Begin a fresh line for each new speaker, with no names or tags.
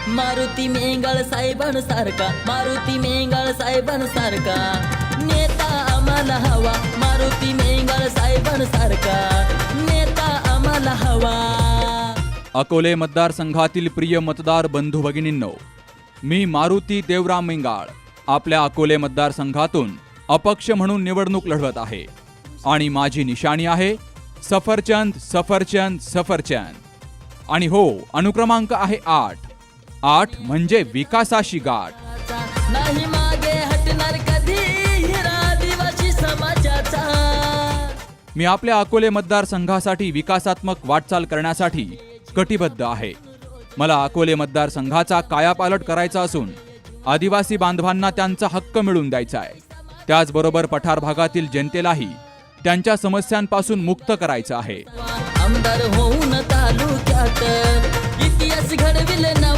मारुती मेंगाळ साहेबांसारखा, मारुती मेंगाळ साहेबांसारखा नेता आम्हाला हवा, मारुती मेंगाळ साहेबांसारखा नेता आम्हाला हवा.
अकोले मतदारसंघातील प्रिय मतदार बंधू भगिनींनो, मी मारुती देवराम मेंगाळ आपल्या अकोले मतदारसंघातून अपक्ष म्हणून निवडणूक लढवत आहे आणि माझी निशाणी आहे सफरचंद सफरचंद सफरचंद. आणि हो, अनुक्रमांक आहे 8. 8 म्हणजे विकासाशी गाठ.
नाही मागे हटणार कधी हिरा आदिवासी समाजाचा.
मी आपल्या अकोले मतदारसंघासाठी विकासात्मक वाटचाल करण्यासाठी कटिबद्ध आहे. मला अकोले मतदारसंघाचा कायापालट करायचा असून आदिवासी बांधवांना त्यांचा हक्क मिळवून द्यायचा आहे. त्याचबरोबर पठार भागातील जनतेलाही त्यांच्या समस्यांपासून मुक्त करायचं आहे.
आमदार होऊन तालुक्यात इतिहास घडविले नवा.